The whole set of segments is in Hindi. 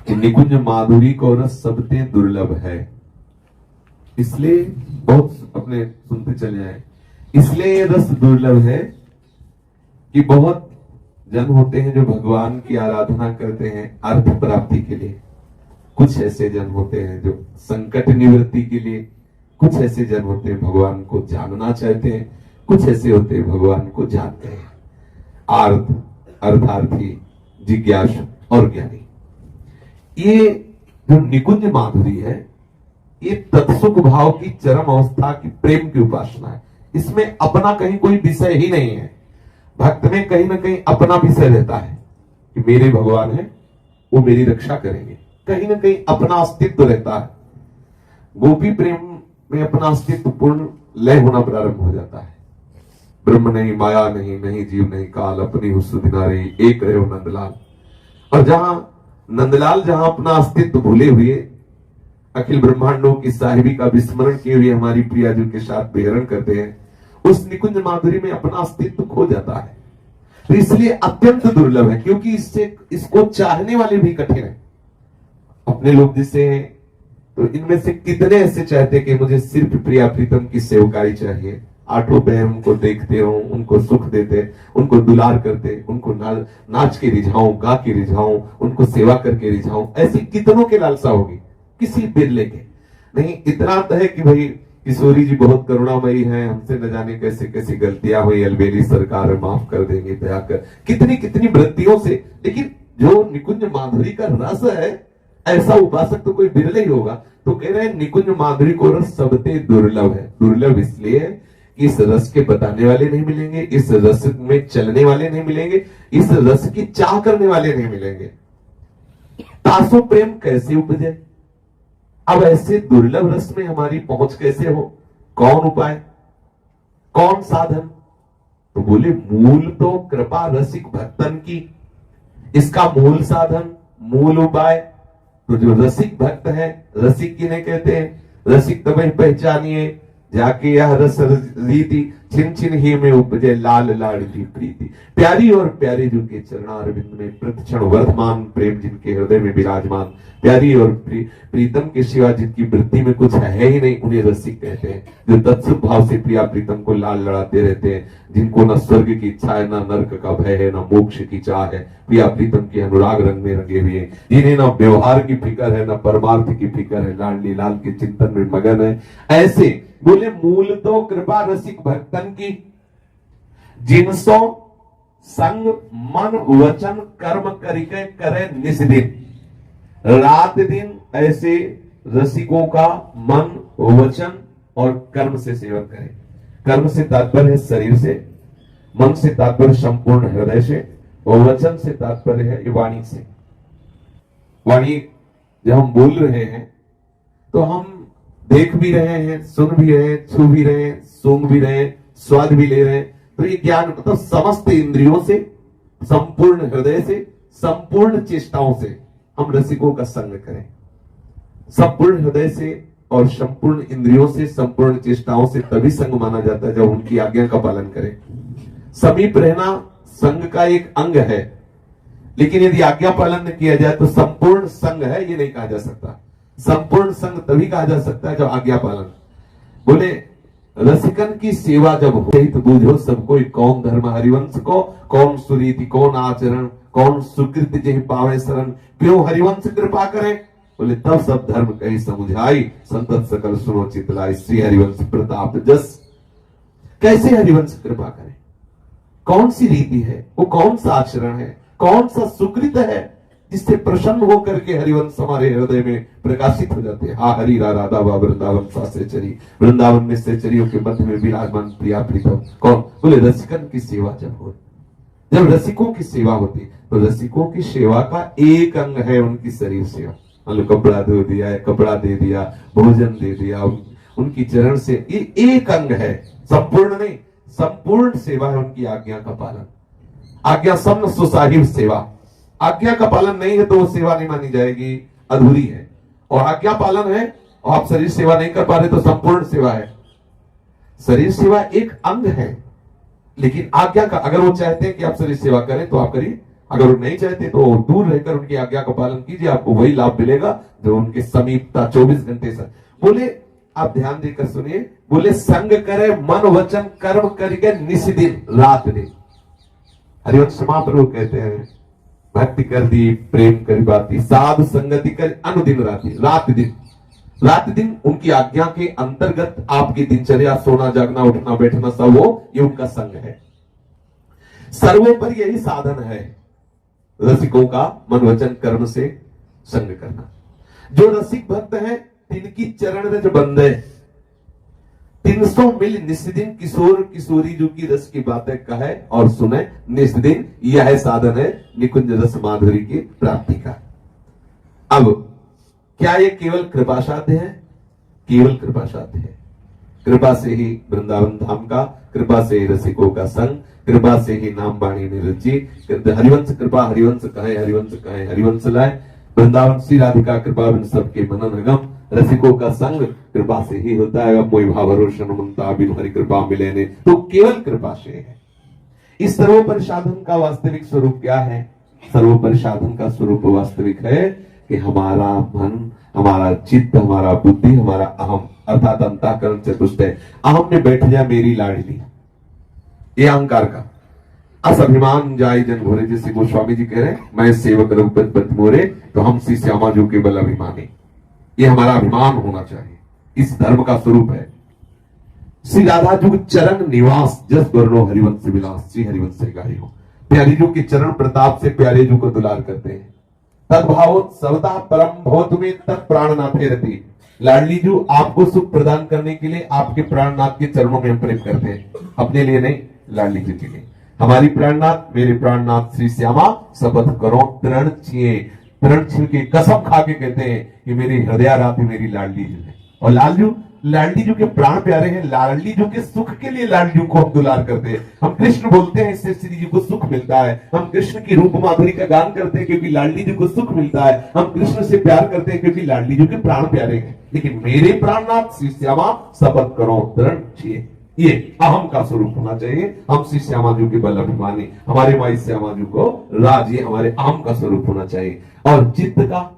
कि निकुंज माधुरी को रस सबते दुर्लभ है। इसलिए बहुत अपने सुनते चले आए, इसलिए ये रस दुर्लभ है कि बहुत जन होते हैं जो भगवान की आराधना करते हैं अर्थ प्राप्ति के लिए, कुछ ऐसे जन होते हैं जो संकट निवृत्ति के लिए, कुछ ऐसे जन होते हैं भगवान को जानना चाहते हैं, कुछ ऐसे होते हैं भगवान को जानते हैं। आर्थ, अर्थार्थी, जिज्ञासु और ज्ञानी। ये जो निकुंज माधुरी है, ये तत्सुख भाव की चरम अवस्था की प्रेम की उपासना है। इसमें अपना कहीं कोई विषय ही नहीं है। भक्त में कहीं ना कहीं अपना विषय रहता है कि मेरे भगवान है, वो मेरी रक्षा करेंगे, कहीं ना कहीं अपना अस्तित्व रहता है। गोपी प्रेम में अपना अस्तित्व पूर्ण लय होना प्रारंभ हो जाता है। ब्रह्म नहीं, माया नहीं, नहीं जीव नहीं काल, अपनी हुस्न दिनारे एक रहे हो नंदलाल। और जहां नंदलाल जहां अपना अस्तित्व भूले हुए अखिल ब्रह्मांडों की साहिबी का विस्मरण किए हुए हमारी प्रिया जी के साथ विहरण करते हैं, उस निकुंज माधुरी में अपना अस्तित्व खो जाता है। तो इसलिए अत्यंत दुर्लभ है, क्योंकि इसको चाहने वाले भी कठिन है। अपने लोग जिसे हैं, तो इनमें से कितने ऐसे चाहते हैं कि मुझे सिर्फ प्रिया प्रीतम की सेवकाई चाहिए, आठों पैर उनको देखते हो, उनको सुख देते, उनको दुलार करते, उनको नाच के रिझाऊं, गा के रिझाऊं, उनको सेवा करके रिझाऊं। ऐसी कितनों के लालसा होगी, किसी बिरले के नहीं। इतना तो है कि भाई किशोरी जी बहुत करुणामयी हैं, हमसे न जाने कैसे कैसी गलतियां हुई, अलबेली सरकार माफ कर देंगे दया कर, कितनी कितनी वृत्तियों से। लेकिन जो निकुंज माधुरी का रस है, ऐसा उपासक तो कोई बिरले ही होगा। तो कह रहे हैं निकुंज माधुरी को रस सबते दुर्लभ है। दुर्लभ इसलिए है कि इस रस के बताने वाले नहीं मिलेंगे, इस रस में चलने वाले नहीं मिलेंगे, इस रस की चाह करने वाले नहीं मिलेंगे। तासो प्रेम कैसे उपजे? अब ऐसे दुर्लभ रस में हमारी पहुंच कैसे हो? कौन उपाय, कौन साधन? तो बोले मूल तो कृपा रसिक भक्तन की। इसका मूल साधन, मूल उपाय तो जो रसिक भक्त है, रसिक किन्हें कहते हैं? रसिक तब पहचानिए जाके यह रस रीति छिन छिन ही में उपजे लाल लाड़ की प्रीति। प्यारी और प्यारे जो के चरणारविंद में प्रतिक्षण वर्धमान प्रेम जिनके हृदय में विराजमान, प्यारी और प्रीतम के सिवा जिनकी वृत्ति में कुछ है ही नहीं, उन्हें रसिक कहते हैं। जो तत्सुख भाव से प्रिया प्रीतम को लाल लड़ाते रहते हैं, जिनको न स्वर्ग की इच्छा है, न नर्क का भय है, न मोक्ष की चाह है, प्रिया प्रीतम के अनुराग रंग में रंगे हुए, जिन्हें न व्यवहार की फिक्र है, न परमार्थ की फिक्र है, लाडली लाल के चिंतन में मगन है। ऐसे बोले मूल तो कृपा रसिक भक्तन की, जिनसो संग मन वचन कर्म करके करे निस्दिन। रात दिन ऐसे रसिकों का मन वचन और कर्म से सेवन करें। कर्म से तात्पर्य है शरीर से, मन से तात्पर्य संपूर्ण हृदय से, और वचन से तात्पर्य है वाणी से। वाणी जब हम बोल रहे हैं तो हम देख भी रहे हैं, सुन भी रहे हैं, छू भी रहे हैं, सूंघ भी रहे हैं, स्वाद भी ले रहे हैं। तो ये ज्ञान मतलब समस्त इंद्रियों से, संपूर्ण हृदय से, संपूर्ण चेष्टाओं से हम रसिकों का संग करें। संपूर्ण हृदय से और संपूर्ण इंद्रियों से, संपूर्ण चेष्टाओं से तभी संग माना जाता है जब उनकी आज्ञा का पालन करें। समीप रहना संग का एक अंग है, लेकिन यदि आज्ञा पालन न किया जाए तो संपूर्ण संग है ये नहीं कहा जा सकता। संपूर्ण संग तभी कहा जा सकता है जब आज्ञा पालन। बोले रसिकन की सेवा जब हो तो बूझो सब कोई, कौन धर्म हरिवंश को, कौन सुरीति, कौन आचरण, कौन सुकृत जही पावे शरण, क्यों हरिवंश कृपा करें? बोले तब सब धर्म कही समुझाई, संतत सकल सुनो चितलाई, श्री हरिवंश प्रताप जस। कैसे हरिवंश कृपा करें? कौन सी रीति है वो, कौन सा आचरण है, कौन सा सुकृत है जिससे प्रसन्न होकर के हरिवंश हमारे हृदय में प्रकाशित हो जाते हैं। हा हरि राधा वृंदावन सा से चरी, वृंदावन में से चरियों के मध्य में विराजमान प्रिया प्रीतम। कौन? बोले रसिकन की सेवा जब हो, जब रसिकों की सेवा होती तो रसिकों की सेवा का एक अंग है उनकी शरीर सेवा। मतलब कपड़ा धो दिया है, कपड़ा दे दिया, भोजन दे दिया, उनकी चरण से, ये एक अंग है, संपूर्ण नहीं, संपूर्ण सेवा है उनकी आज्ञा का पालन। आज्ञा सम सुसाहिब सेवा। आज्ञा का पालन नहीं है तो वो सेवा नहीं मानी जाएगी, अधूरी है। और आज्ञा पालन है और आप शरीर सेवा नहीं कर पा रहे तो संपूर्ण सेवा है। शरीर सेवा एक अंग है, लेकिन आज्ञा का, अगर वो चाहते हैं कि आप शरीर सेवा करें तो आप करिए, अगर वो नहीं चाहते तो दूर रहकर उनकी आज्ञा का पालन कीजिए, आपको वही लाभ मिलेगा जो उनके समीपता 24 घंटे से। बोले आप ध्यान देकर सुनिए, बोले संग करे मन वचन कर्म करके निस दिन रात दिन। हरिवंश महाप्रभु कहते हैं भक्ति कर दी प्रेम कर बाती साधु संगति कर अनुदिन राति। रात दिन उनकी आज्ञा के अंतर्गत आपकी दिनचर्या, सोना जागना उठना बैठना सब वो ये उनका संग है। सर्वोपरि यही साधन है रसिकों का मन वचन कर्म से संग करना। जो रसिक भक्त हैं तिनकी चरण रज बंदे 300 मील निस्दिन किशोर किशोरी जो की रस की बातें कहे और सुने निस्दिन, यह साधन है निकुंज रस माधुरी की प्राप्ति का। अब क्या ये केवल कृपा साध्य है? केवल कृपा साध्य है। कृपा से ही वृंदावन धाम का, कृपा से ही रसिकों का संग, कृपा से ही नाम वाणी निरुचि। हरिवंश कृपा हरिवंश कहे हरिवंश लाए। वृंदावन श्री राधिका कृपा बिन सबके मनन अगम। रसिकों का संग कृपा से ही होता है। मोहि भाव रोशन मनता बिन हरि कृपा मिले ने, तो केवल कृपा से है। इस सर्वोपरि साधन का वास्तविक स्वरूप क्या है? सर्वोपरि साधन का स्वरूप वास्तविक है कि हमारा मन, हमारा चित्त, हमारा बुद्धि, हमारा अहम अर्थात अंतःकरण चतुष्टय, अहम में बैठ जाए मेरी लाडली, ये अहंकार का असभिमान जाय जन भोरे। जैसे गोस्वामी जी कह रहे हैं मैं सेवक रघुपति मोरे, तो हम श्री श्यामा जो केवल अभिमानी, ये हमारा अभिमान होना चाहिए। इस धर्म का स्वरूप है। श्री राधा जी चरण निवास जस वर्णो हरिवंश विलास, श्री हरिवंश से गाई हो। प्यारी जी के चरण प्रताप से प्यारे जी को दुलार करते हैं। तद्भाव सवता परम भवत में तत् प्राणनाथे रति। लाडली जी आपको सुख प्रदान करने के लिए आपके प्राणनाथ के चरणों में हम प्रेम करते हैं, अपने लिए नहीं, लाडली जी के लिए। हमारी प्राणनाथ, मेरे प्राणनाथ श्री श्यामा शपथ करो तृण छिए, तृण छिल के कसम खा के कहते हैं कि मेरी हृदयाराध्य मेरी लाडली जी है। और लाडली जी के प्राण प्यारे हैं। लाडली जी के सुख के लिए लाडली को हम दुलार करते हैं। हम कृष्ण बोलते हैं इससे श्री जी को सुख मिलता है। हम कृष्ण की रूप माधुरी का गान करते हैं क्योंकि लाडली जी को सुख मिलता है। हम कृष्ण से प्यार करते हैं क्योंकि लाडली जी के प्राण प्यारे हैं। लेकिन मेरे प्राणनाथ श्री श्यामा शपथ करो तृण छिए, ये अहम का स्वरूप होना चाहिए। हम श्री श्यामा जी के बल अभिमानी, हमारे माई श्यामा जी को राज, ये हमारे अहम का स्वरूप होना चाहिए। और चित्त का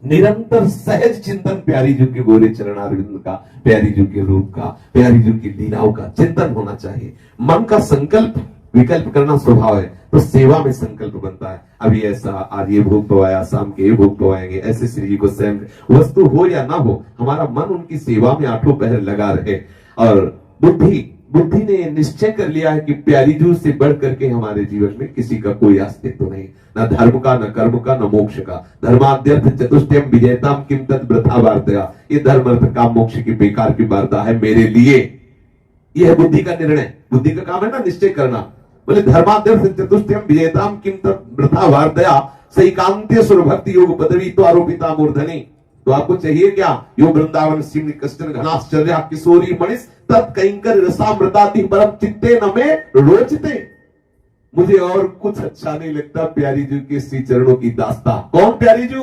निरंतर सहज चिंतन प्यारी जी के गोरे चरणारविंद का, प्यारी जी के रूप का, प्यारी जी की लीलाओं का चिंतन होना चाहिए। मन का संकल्प विकल्प करना स्वभाव है, तो सेवा में संकल्प बनता है। अभी ऐसा आज ये भोग पवाया, शाम के ये भोग पवाएंगे, ऐसे श्री जी को स्वयं वस्तु हो या ना हो, हमारा मन उनकी सेवा में आठों पहर लगा रहे। और बुद्धि ने निश्चय कर लिया है कि प्यारी जू से बढ़ करके हमारे जीवन में किसी का कोई अस्तित्व नहीं, न धर्म का, न कर्म का, न मोक्ष का। धर्माद्यर्थ चतुष्टयम विजयताम किम तत् वृथा वार्ता। ये धर्म अर्थ काम मोक्ष की बेकार की वार्ता है मेरे लिए। यह बुद्धि का निर्णय, बुद्धि का काम है ना निश्चय करना। बोले धर्माद्यर्थ चतुष्टयम विजयताम किम तत् वृथा वार्ता सैकांत्य सुर भक्ति योग पदवी तो आरोपिता मूर्धनी। तो आपको चाहिए क्या? यो वृंदावन सिंह कष्टन घनाश्चर्या किशोरी मणिस तत्कैंकर रसामृताति परम चित्ते न में रोचते। मुझे और कुछ अच्छा नहीं लगता प्यारी जी के श्री चरणों की दास्ता। कौन प्यारी जी?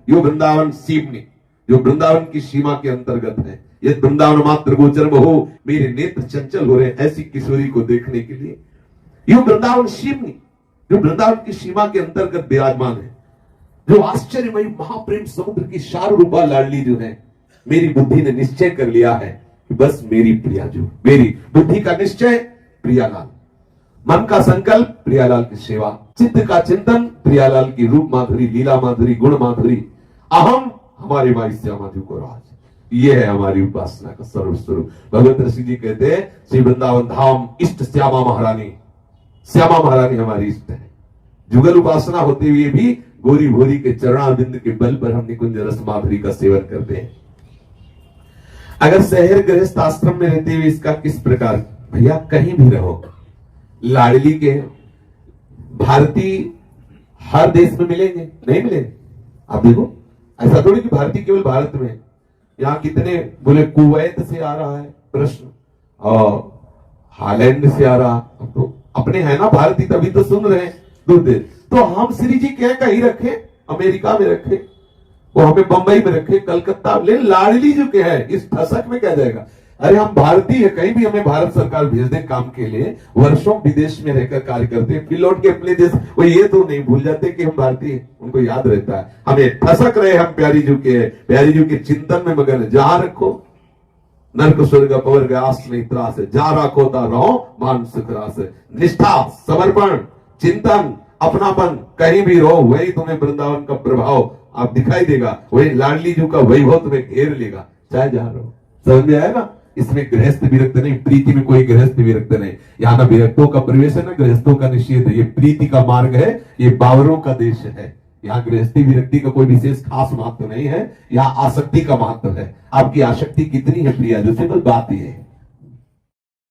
यो वृंदावन सीमनी, जो वृंदावन की सीमा के अंतर्गत है। ये वृंदावन मात्र गोचर हो, मेरे नेत्र चंचल हो रहे ऐसी किशोरी को देखने के लिए। यो वृंदावन सीमनी, जो वृंदावन की सीमा के अंतर्गत विराजमान है, जो आश्चर्यमयी महाप्रेम समुद्र की शार रूपा लाडली जो है। मेरी बुद्धि ने निश्चय कर लिया है कि बस मेरी प्रिया जो, मेरी बुद्धि का निश्चय प्रियालाल, मन का संकल्प प्रियालाल की सेवा, चित्त का चिंतन प्रियालाल की रूप माधुरी, लीला माधुरी, गुण माधुरी, अहम हमारे माई श्यामा जी को राज। ये है हमारी उपासना का सर्वस्वरूप। भगवत ऋषि जी कहते हैं श्री वृंदावन धाम इष्ट श्यामा महारानी, श्यामा महारानी हमारी इष्ट है। जुगल उपासना होते हुए भी गोरी भोरी के चरणारविंद के बल पर हम निकुंज रस माधुरी का सेवन करते हैं। अगर शहर गृहस्थ आश्रम में रहते हुए इसका किस प्रकार, भैया कहीं भी रहो, लाडली के भारतीय हर देश में मिलेंगे? नहीं मिलेंगे। आप देखो ऐसा थोड़ी कि भारतीय केवल भारत में, यहाँ कितने बोले कुवैत से आ रहा है प्रश्न, और हालैंड से आ रहा, तो अपने है ना भारतीय, तभी तो सुन रहे हैं दूर देश। तो हम श्री जी क्या कहीं रखे, अमेरिका में रखे, वो हमें बंबई में रखे, कलकत्ता ले, लाडली जो क्या है इस ठसक में क्या जाएगा। अरे हम भारतीय है, कहीं भी हमें भारत सरकार भेज दे काम के लिए, वर्षों विदेश में रहकर कार्य करते हैं, फिर लौट के अपने देश, वो ये तो नहीं भूल जाते कि हम भारतीय हैं, उनको याद रहता है। हमें ठसक रहे हम प्यारी जी के चिंतन में मगन, जहां रखो नरक स्वर्ग पवर आस नहीं त्रास, जा राखो ता रहो मान सुख रास। निष्ठा, समर्पण, चिंतन, अपनापन, कहीं भी रहो वही तुम्हें वृंदावन का प्रभाव आप दिखाई देगा, वही लाडली जी का वैभव तुम्हें घेर लेगा, चाहे जहां रहो। समझ में आया ना? इसमें गृहस्थ विरक्त नहीं, प्रीति में कोई गृहस्थ विरक्त नहीं। यहाँ ना विरक्तों का प्रवेश है ना गृहस्थों का निषेध है। ये प्रीति का मार्ग है, ये बावरों का देश है। यहाँ गृहस्थी विरक्ति का कोई विशेष खास महत्व नहीं है, यहाँ आसक्ति का महत्व है। आपकी आसक्ति कितनी है प्रिया, जैसे बस बात ये है।